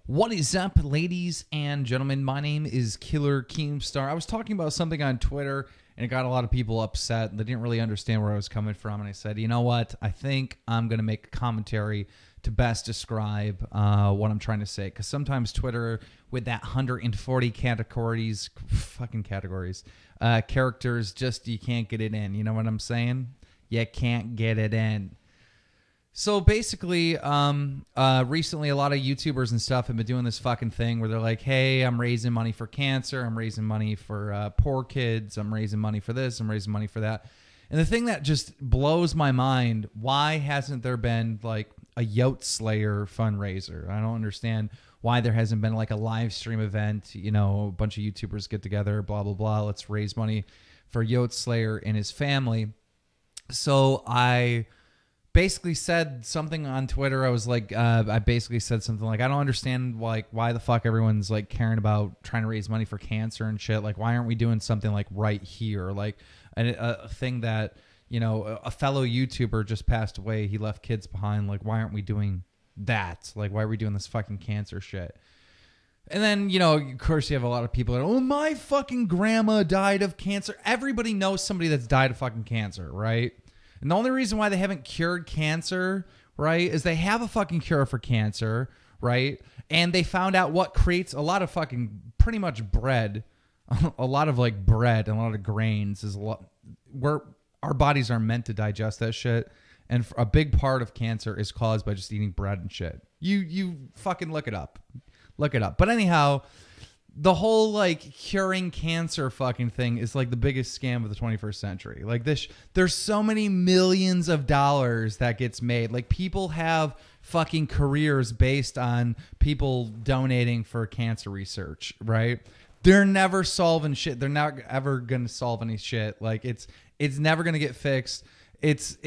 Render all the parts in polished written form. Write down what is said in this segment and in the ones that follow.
What is up, ladies and gentlemen? My name is KillerKEEMSTAR. I was talking about something on Twitter, and it got a lot of people upset. They didn't really understand where I was coming from, and I said, you know what? I think I'm going to make a commentary to best describe what I'm trying to say, because sometimes Twitter, with that 140 characters, just you can't get it in. You know what I'm saying? You can't get it in. So basically, recently a lot of YouTubers and stuff have been doing this fucking thing where they're like, hey, I'm raising money for cancer. I'm raising money for poor kids. I'm raising money for this. I'm raising money for that. And the thing that just blows my mind, why hasn't there been like a Yoteslaya fundraiser? I don't understand why there hasn't been like a live stream event, you know, a bunch of YouTubers get together, blah, blah, blah. Let's raise money for Yoteslaya and his family. So I basically said something on Twitter. I was like, I basically said something like, I don't understand like why the fuck everyone's like caring about trying to raise money for cancer and shit. Like, why aren't we doing something like right here? Like a thing that, you know, a fellow YouTuber just passed away. He left kids behind. Like, why aren't we doing that? Like, why are we doing this fucking cancer shit? And then, you know, of course, you have a lot of people that, oh, my fucking grandma died of cancer. Everybody knows somebody that's died of fucking cancer, right? And the only reason why they haven't cured cancer, right, is they have a fucking cure for cancer, right? And they found out what creates a lot of fucking pretty much bread, a lot of like bread and a lot of grains is a lot where our bodies are meant to digest that shit. And a big part of cancer is caused by just eating bread and shit. You fucking look it up. Look it up. But anyhow, the whole like curing cancer fucking thing is like the biggest scam of the 21st century. Like this, there's so many millions of dollars that gets made. Like people have fucking careers based on people donating for cancer research, right? They're never solving shit. They're not ever going to solve any shit. Like it's never going to get fixed. It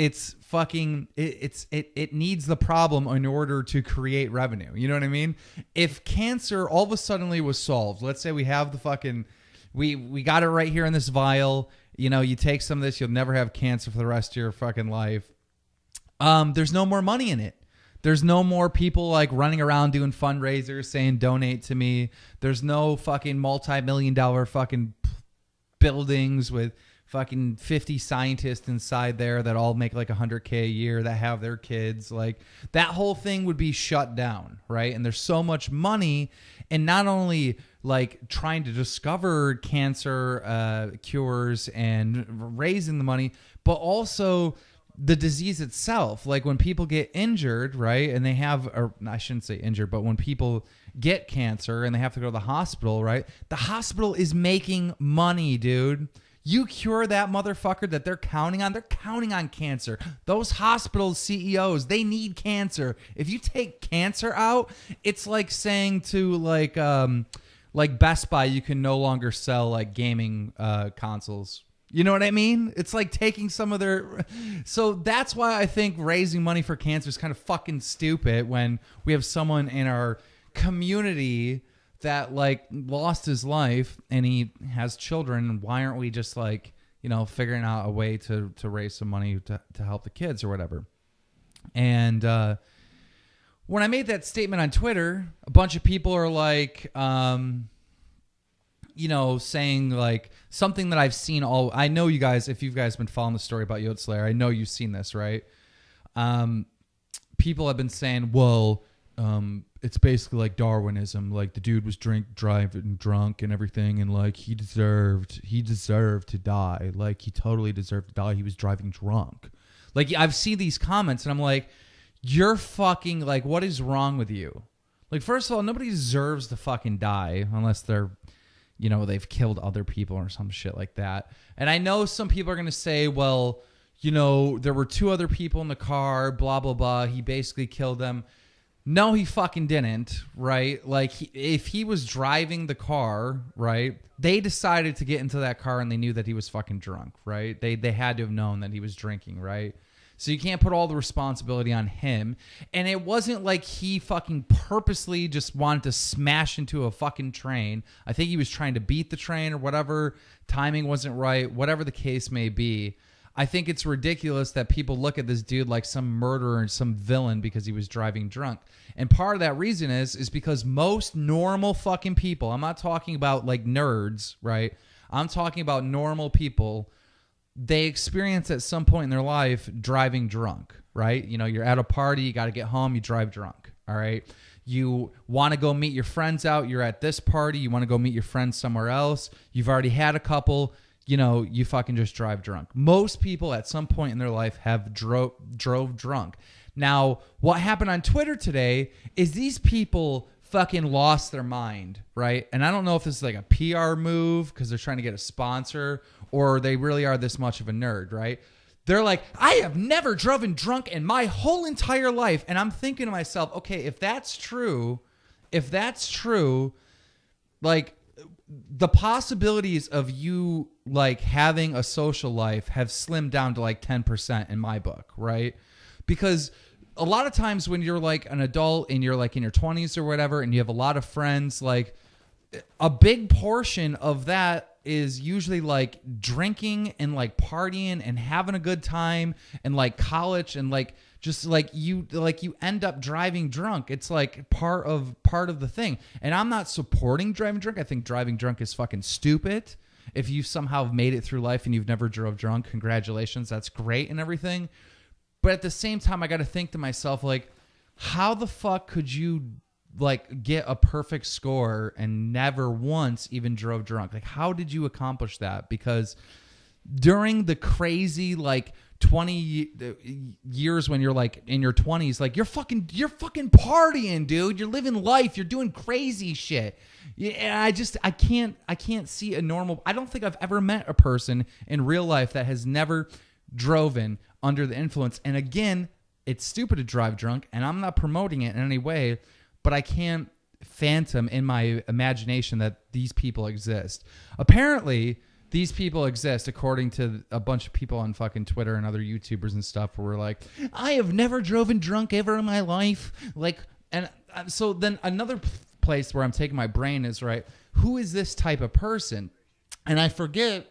needs the problem in order to create revenue. You know what I mean? If cancer all of a sudden was solved, let's say we have the fucking, we got it right here in this vial. You know, you take some of this, you'll never have cancer for the rest of your fucking life. There's no more money in it. There's no more people like running around doing fundraisers saying donate to me. There's no fucking multi-million-dollar fucking buildings with fucking 50 scientists inside there that all make like $100K a year that have their kids. Like that whole thing would be shut down, right? And there's so much money in not only like trying to discover cancer cures and raising the money, but also the disease itself. Like when people get injured, right? And they have, or I shouldn't say injured, but when people get cancer and they have to go to the hospital, right? The hospital is making money, dude. You cure that motherfucker that they're counting on cancer. Those hospital CEOs, they need cancer. If you take cancer out, it's like saying to like Best Buy, you can no longer sell like gaming consoles. You know what I mean? It's like taking some of their... So that's why I think raising money for cancer is kind of fucking stupid when we have someone in our community that like lost his life and he has children. Why aren't we just like, you know, figuring out a way to raise some money to help the kids or whatever? And when I made that statement on Twitter, a bunch of people are like, you know, saying like something that I've seen all, I know you guys, if you guys been following the story about Yoteslaya, I know you've seen this, right? People have been saying, well, it's basically like Darwinism. Like the dude was driving drunk and everything, and like he deserved to die. Like he totally deserved to die. He was driving drunk. Like I've seen these comments and I'm like, you're fucking like, what is wrong with you? Like, first of all, nobody deserves to fucking die unless they're, you know, they've killed other people or some shit like that. And I know some people are going to say, well, you know, there were two other people in the car, blah, blah, blah. He basically killed them. No, he fucking didn't, right? Like, if he was driving the car, right, they decided to get into that car and they knew that he was fucking drunk, right? They had to have known that he was drinking, right? So you can't put all the responsibility on him. And it wasn't like he fucking purposely just wanted to smash into a fucking train. I think he was trying to beat the train or whatever. Timing wasn't right. Whatever the case may be. I think it's ridiculous that people look at this dude like some murderer and some villain because he was driving drunk. And part of that reason is because most normal fucking people, I'm not talking about like nerds, right? I'm talking about normal people. They experience at some point in their life driving drunk, right? You know, you're at a party, you got to get home, you drive drunk, all right? You want to go meet your friends out, you're at this party, you want to go meet your friends somewhere else, you've already had a couple, you know, you fucking just drive drunk. Most people at some point in their life have drove drunk. Now, what happened on Twitter today is these people fucking lost their mind, right? And I don't know if this is like a PR move because they're trying to get a sponsor or they really are this much of a nerd, right? They're like, I have never driven drunk in my whole entire life. And I'm thinking to myself, okay, if that's true, like the possibilities of you like having a social life have slimmed down to like 10% in my book, right? Because a lot of times when you're like an adult and you're like in your 20s or whatever and you have a lot of friends, like a big portion of that is usually like drinking and like partying and having a good time and like college and like just like you end up driving drunk. It's like part of the thing. And I'm not supporting driving drunk. I think driving drunk is fucking stupid. If you somehow made it through life and you've never drove drunk, congratulations. That's great and everything. But at the same time, I got to think to myself, like, how the fuck could you like get a perfect score and never once even drove drunk? Like, how did you accomplish that? Because during the crazy like 20 years when you're like in your 20s, like you're fucking partying, dude. You're living life. You're doing crazy shit. Yeah, I can't see a normal. I don't think I've ever met a person in real life that has never driven under the influence. And again, it's stupid to drive drunk, and I'm not promoting it in any way, but I can't phantom in my imagination that these people exist. Apparently, these people exist according to a bunch of people on fucking Twitter and other YouTubers and stuff where we're like, I have never driven drunk ever in my life. Like, and so then another place where I'm taking my brain is, right, who is this type of person? And I forget,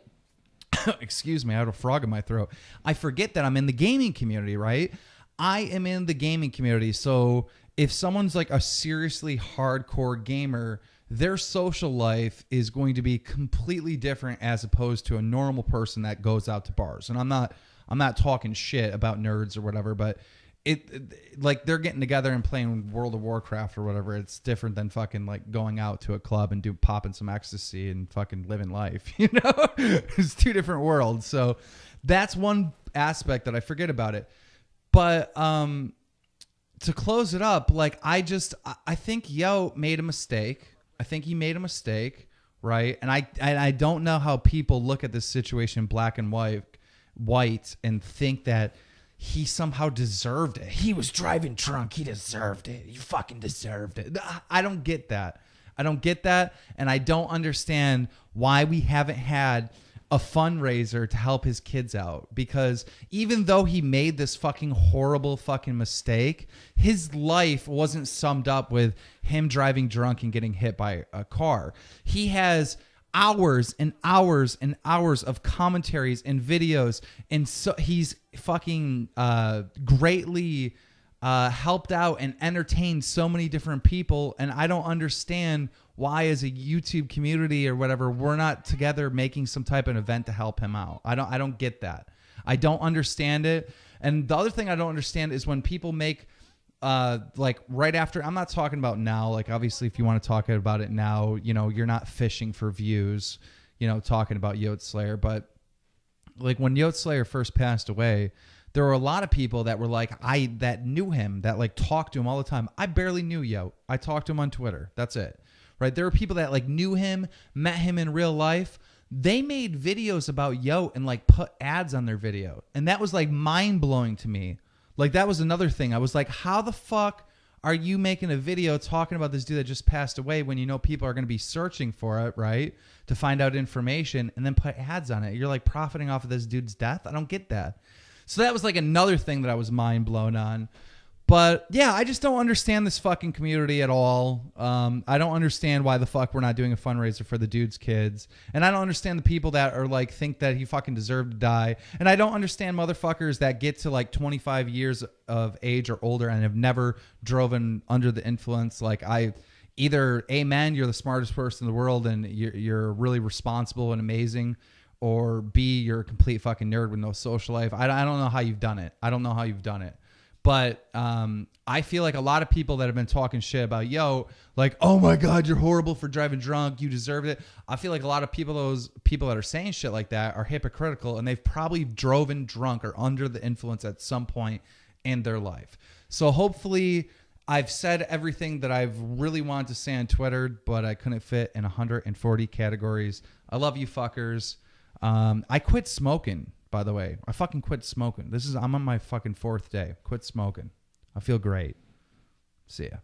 excuse me, I had a frog in my throat. I forget that I'm in the gaming community, right? I am in the gaming community. So if someone's like a seriously hardcore gamer, their social life is going to be completely different as opposed to a normal person that goes out to bars. And I'm not talking shit about nerds or whatever, but it like they're getting together and playing World of Warcraft or whatever. It's different than fucking like going out to a club and popping some ecstasy and fucking living life, you know? It's two different worlds. So that's one aspect that I forget about it. But to close it up, like I think Yo made a mistake. I think he made a mistake, right? And I don't know how people look at this situation black and white and think that he somehow deserved it. He was driving drunk. He deserved it. You fucking deserved it. I don't get that. And I don't understand why we haven't had a fundraiser to help his kids out, because even though he made this fucking horrible fucking mistake, his life wasn't summed up with him driving drunk and getting hit by a car. He has hours and hours and hours of commentaries and videos, and so he's fucking greatly helped out and entertained so many different people. And I don't understand why, as a YouTube community or whatever, we're not together making some type of event to help him out. I don't get that. I don't understand it. And the other thing I don't understand is when people make like right after, I'm not talking about now, like obviously if you want to talk about it now, you know, you're not fishing for views, you know, talking about Yoteslaya, but like when Yoteslaya first passed away, there were a lot of people that were like, that knew him, that like talked to him all the time. I barely knew Yo. I talked to him on Twitter. That's it. Right? There were people that like knew him, met him in real life. They made videos about Yo and like put ads on their video. And that was like mind blowing to me. Like that was another thing. I was like, how the fuck are you making a video talking about this dude that just passed away when you know people are going to be searching for it, right? To find out information and then put ads on it. You're like profiting off of this dude's death. I don't get that. So that was like another thing that I was mind blown on. But yeah, I just don't understand this fucking community at all. I don't understand why the fuck we're not doing a fundraiser for the dude's kids. And I don't understand the people that are like, think that he fucking deserved to die. And I don't understand motherfuckers that get to like 25 years of age or older and have never driven under the influence. Like either amen, you're the smartest person in the world and you're really responsible and amazing, or B, you're a complete fucking nerd with no social life. I don't know how you've done it. I don't know how you've done it. But I feel like a lot of people that have been talking shit about, yo, like, oh my God, you're horrible for driving drunk. You deserved it. I feel like a lot of people, those people that are saying shit like that are hypocritical, and they've probably driven drunk or under the influence at some point in their life. So hopefully I've said everything that I've really wanted to say on Twitter, but I couldn't fit in 140 categories. I love you fuckers. I quit smoking. By the way, I fucking quit smoking. I'm on my fucking 4th day. Quit smoking. I feel great. See ya.